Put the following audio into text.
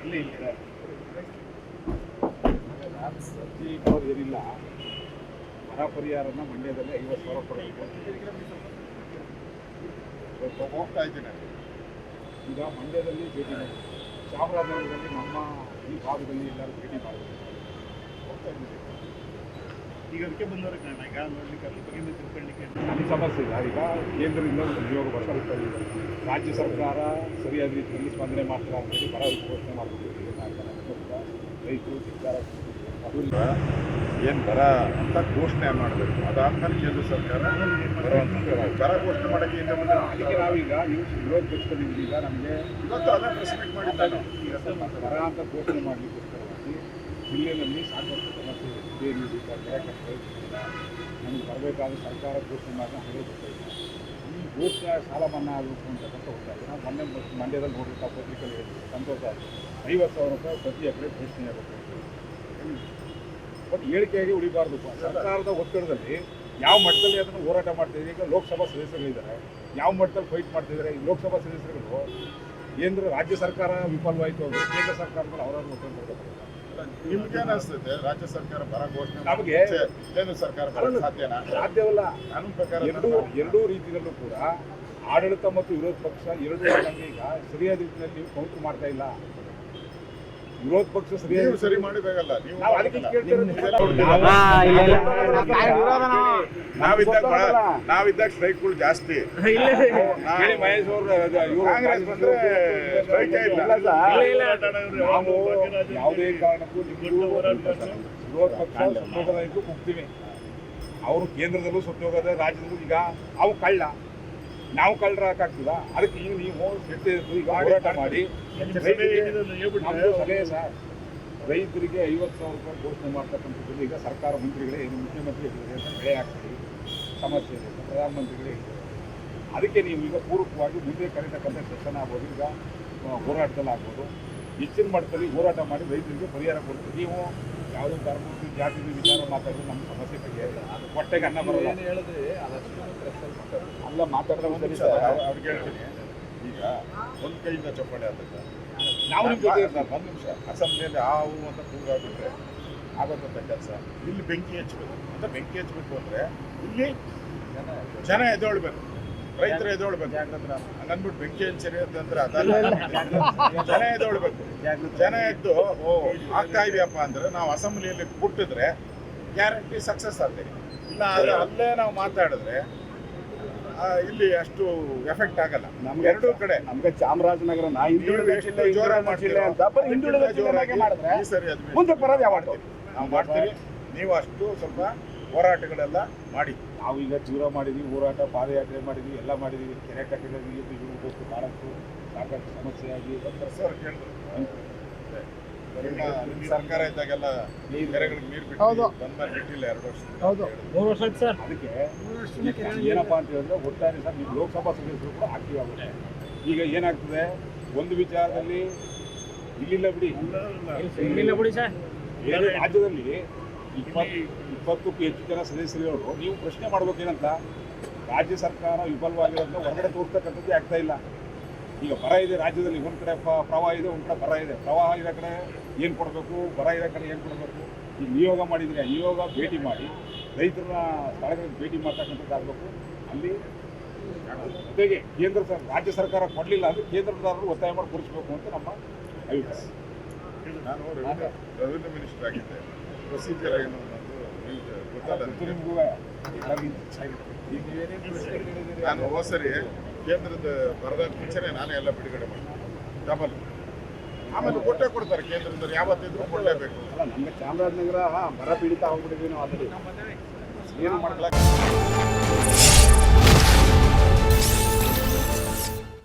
ಇಲ್ಲಿ ಅರ್ಜಿ ಬರೋದು ಏನಿಲ್ಲ. ಬರ ಪರಿಹಾರನ ಮಂಡ್ಯದಲ್ಲಿ 50,000 ಕೊಡಬೇಕು ಹೋಗ್ತಾ ಇದ್ದೀನಿ. ಈಗ ಮಂಡ್ಯದಲ್ಲಿ ಭೇಟಿ ಮಾಡಿ, ಚಾಮರಾಜನಗರದಲ್ಲಿ ನಮ್ಮ ಈ ಭಾಗದಲ್ಲಿ ಎಲ್ಲರೂ ಭೇಟಿ ಮಾಡಬೇಕು ಹೋಗ್ತಾ ಇದ್ದೀನಿ. ಈಗ ಅದಕ್ಕೆ ಬಂದವ್ರಿಗೆ ನಾನು ಈಗ ನೋಡ್ಲಿಕ್ಕೆ ಅದ್ರ ಬಗ್ಗೆ ತಿಳ್ಕೊಳ್ಳಿಕ್ಕೆ ಅಲ್ಲಿ ಸಮಸ್ಯೆ ಇಲ್ಲ. ಈಗ ಕೇಂದ್ರದಿಂದ ಒಂದು ನಿಯೋಗ ಬರ್ತಾ ಇದೆ. ರಾಜ್ಯ ಸರ್ಕಾರ ಸರಿಯಾದ ರೀತಿಯಲ್ಲಿ ಸ್ಪಂದನೆ ಮಾಡ್ತಾರೆ ಅಂತೇಳಿ ಬರ ಘೋಷಣೆ ಮಾಡಬೇಕು. ರೈತರು ಸರ್ಕಾರ ಏನು ಬರ ಅಂತ ಘೋಷಣೆ ಮಾಡಬೇಕು. ಅದಾದ್ಮೇಲೆ ಕೇಂದ್ರ ಸರ್ಕಾರ ಬರ ಘೋಷಣೆ ಮಾಡೋಕ್ಕೆ ಹಿಂದೆ ಮುಂದೆ. ಅದಕ್ಕೆ ನಾವೀಗ ನೀವು ವಿರೋಧ ಪಕ್ಷದಲ್ಲಿ ಈಗ ನಮಗೆ ಇವತ್ತು ಅದೇ ಪ್ರೆಸ್ ಮೀಟ್ ಮಾಡಿದ್ದಾನೆ. ಈಗ ಬರ ಅಂತ ಘೋಷಣೆ ಮಾಡಲಿಕ್ಕೋಸ್ಕರವಾಗಿ ಜಿಲ್ಲೆಯಲ್ಲಿ ಸಾಕಷ್ಟು ಸಮಸ್ಯೆ ಇದೆ. ಬೇರೆ ಬೆಳೆ ಕಷ್ಟ ಇಲ್ಲ. ನಮಗೆ ಬರಬೇಕಾದ ಸರ್ಕಾರ ಘೋಷಣೆ ಮಾಡಿ ಹಳೆ ಗೊತ್ತಾಯಿಲ್ಲ. ಈ ಘೋಷಣೆ ಸಾಲ ಮನ್ನಾ ಆಗಬೇಕು ಅಂತಕ್ಕಂಥ ಗೊತ್ತಾಯಿಲ್ಲ. ನಾವು ಮೊನ್ನೆ ಮಂಡ್ಯದಲ್ಲಿ ನೋಡಬೇಕು, ಪತ್ರಿಕೆಯಲ್ಲಿ ಹೇಳಿದ್ವಿ, ಸಂತೋಷ ಆಯಿತು. 50,000 ರೂಪಾಯಿ ಪ್ರತಿ ಎಕರೆ ಘೋಷಣೆ ಆಗಬೇಕು. ಬಟ್ ಹೇಳಿಕೆಯಾಗಿ ಉಳಿಬಾರ್ದು. ಸರ್ಕಾರದ ಒತ್ತಡದಲ್ಲಿ ಯಾವ ಮಟ್ಟದಲ್ಲಿ ಅದನ್ನು ಹೋರಾಟ ಮಾಡ್ತಿದ್ದಾರೆ. ಈಗ ಲೋಕಸಭಾ ಸದಸ್ಯರುಗಳಿದ್ದಾರೆ, ಯಾವ ಮಟ್ಟದಲ್ಲಿ ಫೈಟ್ ಮಾಡ್ತಿದ್ದಾರೆ. ಈ ಲೋಕಸಭಾ ಸದಸ್ಯರುಗಳು ಕೇಂದ್ರ ರಾಜ್ಯ ಸರ್ಕಾರ ವಿಫಲವಾಯಿತು ಅಂದರೆ ಕೇಂದ್ರ ಸರ್ಕಾರದಲ್ಲಿ ಅವರನ್ನು ಒತ್ತಡ ಮಾಡಬೇಕು. ನಿಮ್ಗೇನು ಅನಿಸ್ತದೆ? ರಾಜ್ಯ ಸರ್ಕಾರ ಬರ ಘೋಷಣೆ ನಮಗೆ ಕೇಂದ್ರ ಸರ್ಕಾರ ಬರೋದು ಸಾಧ್ಯನಾ? ಸಾಧ್ಯವಲ್ಲ. ಕಾನೂನು ಪ್ರಕಾರ ಎರಡೂ ರೀತಿಯಲ್ಲೂ ಕೂಡ ಆಡಳಿತ ಮತ್ತು ವಿರೋಧ ಪಕ್ಷ ಎರಡೂ ನಮಗೆ ಈಗ ಸರಿಯಾದ ರೀತಿಯಲ್ಲಿ ನೀವು ಕೌಂಟರ್ ಮಾಡ್ತಾ ಇಲ್ಲ. ವಿರೋಧ ಪಕ್ಷ ಸರಿಯಾಗಿ ಸರಿ ಮಾಡಬೇಕಲ್ಲ. ನೀವು ನಾವು ಅದಕ್ಕೆ ನಾವಿದ್ದಾಗ ಸ್ಟ್ರೈಕ್ಗಳು ಜಾಸ್ತಿ. ಮಹೇಶ್ ಅವರು ಕಾಂಗ್ರೆಸ್ ಬಂದ್ರೆ ಸ್ಟ್ರೈಕ್ ಇಲ್ಲ. ನಾವು ಯಾವುದೇ ಕಾರಣಕ್ಕೂ ವಿರೋಧ ಪಕ್ಷ ಸತ್ತೋಗೋದಕ್ಕೂ ಹೋಗ್ತೀವಿ. ಅವರು ಕೇಂದ್ರದಲ್ಲೂ ಸತ್ತೋಗೋದ, ರಾಜ್ಯದಲ್ಲೂ. ಈಗ ಅವು ಕಳ್ಳ, ನಾವು ಕಳ್ಳರಾಗ್ತದ. ಅದಕ್ಕೆ ಈಗ ನೀವು ಈಗ ಹೋರಾಟ ಮಾಡಿ ಸಲಹೆ ಸರ್, ರೈತರಿಗೆ 50,000 ರೂಪಾಯಿ ಘೋಷಣೆ ಮಾಡ್ತಕ್ಕಂಥದ್ದು ಈಗ ಸರ್ಕಾರ ಮಂತ್ರಿಗಳೇ, ಮುಖ್ಯಮಂತ್ರಿ ಬೆಳೆ ಹಾಕ್ತೀವಿ, ಸಮಸ್ಯೆ ಇದೆ, ಪ್ರಧಾನಮಂತ್ರಿಗಳೇ ಇದೆ. ಅದಕ್ಕೆ ನೀವು ಈಗ ಪೂರಕವಾಗಿ ಮುಂದೆ ಕರೀತಕ್ಕಂಥ ಸೆಷನ್ ಆಗ್ಬೋದು, ಈಗ ಹೋರಾಟದಲ್ಲಿ ಆಗ್ಬೋದು, ಹೆಚ್ಚಿನ ಮಟ್ಟದಲ್ಲಿ ಹೋರಾಟ ಮಾಡಿ ರೈತರಿಗೆ ಪರಿಹಾರ ಕೊಡ್ತೀವಿ. ನೀವು ಯಾವುದೋ ಧರ್ಮ ಜಾತಿ ವಿಚಾರ ಮಾತಾಡಿದ್ರೆ ನಮ್ಮ ಸಮಸ್ಯೆ ಬಗೆಹರಿಲ್ಲ. ಅದು ಹೊಟ್ಟೆಗೆ ಅನ್ನ ಬರಲ್ಲ. ಹೇಳಿದ್ರೆ ಅದಷ್ಟು ಅಲ್ಲ ಮಾತಾಡಿದ್ರೆ ಅವ್ರಿಗೆ ಹೇಳ್ತೀನಿ. ಈಗ ಒಂದು ಕೈಯಿಂದ ಚಪ್ಪಾಳೆ ಆಗ್ತದೆ. ನಾವು ನಿಮ್ಮ ಜೊತೆ ಇರ್ತಾರೆ. ಒಂದು ನಿಮಿಷ ಅಸೆಂಬ್ಲಿಯಲ್ಲಿ ಹಾವು ಅಂತ ಕೂಗಾಗ್ಬಿಟ್ರೆ ಆಗೋದಂಥ ಕೆಲಸ. ಇಲ್ಲಿ ಬೆಂಕಿ ಹಚ್ಚಬೇಕು ಅಂತ, ಬೆಂಕಿ ಹಚ್ಚಬೇಕು ಅಂದರೆ ಇಲ್ಲಿ ಜನ ಎದ್ದೇಳ್ಬೇಕು, ರೈತರು ಎದ್ದೇಳ್ಬೇಕು. ಹಂಗಂದ್ಬಿಟ್ಟು ಬೆಂಕಿ ಹಂಚರಿ ಅಂತಂದ್ರೆ ಅದಲ್ಲ. ಜನ ಎದ್ದೇಳ್ಬೇಕು. ಜನ ಎದ್ದು ಆಗ್ತಾ ಇದೆಯಪ್ಪ ಅಂದ್ರೆ ನಾವು ಅಸೆಂಬ್ಲಿಯಲ್ಲಿ ಬಿಟ್ಟಿದ್ರೆ ಗ್ಯಾರಂಟಿ ಸಕ್ಸಸ್ ಆಗ್ತದೆ. ಇಲ್ಲ ಅಲ್ಲೇ ನಾವು ಮಾತಾಡಿದ್ರೆ ಇಲ್ಲಿ ಅಷ್ಟು ಎಫೆಕ್ಟ್ ಆಗಲ್ಲ. ನಮ್ಗೆ ಎರಡೂ ಕಡೆ. ನಮ್ಗೆ ಚಾಮರಾಜನಗರ ಮುಂದೆ ಬರೋದು ಯಾವಾಗ ನಾವು ಮಾಡ್ತೀವಿ. ನೀವು ಅಷ್ಟು ಸ್ವಲ್ಪ ಹೋರಾಟಗಳೆಲ್ಲ ಮಾಡಿ. ನಾವೀಗ ಜೀವ ಮಾಡಿದ್ವಿ, ಹೋರಾಟ, ಪಾದಯಾತ್ರೆ ಮಾಡಿದ್ವಿ, ಎಲ್ಲ ಮಾಡಿದ್ವಿ. ಕೆರೆ ಕಟ್ಟಡದಲ್ಲಿ ಇರಬೇಕು, ಭಾಳಷ್ಟು ಸಾಕಷ್ಟು ಸಮಸ್ಯೆಯಾಗಿ ಸರ್ಕಾರ ಇದ್ದಾಗೆಲ್ಲ ಕೆರೆಗಳಿಗೆ ನೀರು ಬಿಟ್ಟು ಬಂದ್ಮೇಲೆ ಬಿಟ್ಟಿಲ್ಲ 2 ವರ್ಷ. 3 ವರ್ಷ ಸರ್. ಅದಕ್ಕೆ ಏನಪ್ಪಾ ಅಂತ ಹೇಳಿದ್ರೆ ಒಟ್ಟಾರೆ ಸರ್ ನೀವು ಲೋಕಸಭಾ ಸದಸ್ಯರು ಕೂಡ ಆಕ್ಟಿವ್ ಆಗುತ್ತೆ. ಈಗ ಏನಾಗ್ತದೆ ಒಂದು ವಿಚಾರದಲ್ಲಿ ಇಲ್ಲಿಲ್ಲ ಬಿಡಿ, ಸರ್. ಬೇರೆ ರಾಜ್ಯದಲ್ಲಿ 20ಕ್ಕೂ ಹೆಚ್ಚು ಜನ ಸದಸ್ಯರುಗಳು ನೀವು ಪ್ರಶ್ನೆ ಮಾಡ್ಬೇಕೇನಂತ, ರಾಜ್ಯ ಸರ್ಕಾರ ವಿಫಲವಾಗಿರೋದನ್ನ ಹೊರಗಡೆ ತೋರಿಸ್ತಕ್ಕಂಥದ್ದೇ ಆಗ್ತಾ ಇಲ್ಲ. ಈಗ ಬರ ಇದೆ ರಾಜ್ಯದಲ್ಲಿ, ಒಂದು ಕಡೆ ಪ್ರವಾಹ ಇದೆ, ಒಂದು ಕಡೆ ಬರ ಇದೆ. ಪ್ರವಾಹ ಇರೋ ಕಡೆ ಏನು ಕೊಡಬೇಕು, ಬರ ಇರೋ ಕಡೆ ಏನು ಕೊಡಬೇಕು. ಈಗ ನಿಯೋಗ ಮಾಡಿದರೆ ಆ ನಿಯೋಗ ಭೇಟಿ ಮಾಡಿ ರೈತರನ್ನ ಸ್ಥಳಗಳಿಗೆ ಭೇಟಿ ಮಾಡ್ತಕ್ಕಂಥದ್ದು ಆಗಬೇಕು. ಅಲ್ಲಿ ಜೊತೆಗೆ ರಾಜ್ಯ ಸರ್ಕಾರ ಕೊಡಲಿಲ್ಲ ಅಂದರೆ ಕೇಂದ್ರದಾರರು ಒತ್ತಾಯ ಮಾಡಿ ಕೊಡಿಸ್ಬೇಕು ಅಂತ ನಮ್ಮ ಅಭಿಪ್ರಾಯ. ನಾನು ರೆವಿನ್ಯೂ ಮಿನಿಸ್ಟರ್ ಆಗಿದ್ದೆ. ಪ್ರೊಸೀಜರ್ ಏನು ಅನ್ನೋದು ನಿಮಗೂ ನಾನು ಹೋದ ಸರಿ ಕೇಂದ್ರದ ಬರದ ಮುಂಚೆನೆ ನಾನೇ ಎಲ್ಲ ಬಿಡುಗಡೆ ಮಾಡಿದೆ ಡಬಲ್. ಆಮೇಲೆ ಕೊಟ್ಟೆ ಕೊಡ್ತಾರೆ ಕೇಂದ್ರದವ್ರು, ಯಾವತ್ತಿದ್ರು ಕೊಡಲೇಬೇಕು. ಅಲ್ಲ, ನಮಗೆ ಚಾಮರಾಜನಗರ ಬರ ಪೀಡಿತ ಆಗ್ಬಿಟ್ಟಿದ್ವಿ ನಾವು. ಆಲ್ರೆಡಿ ಏನು ಮಾಡ್ಲಾಕ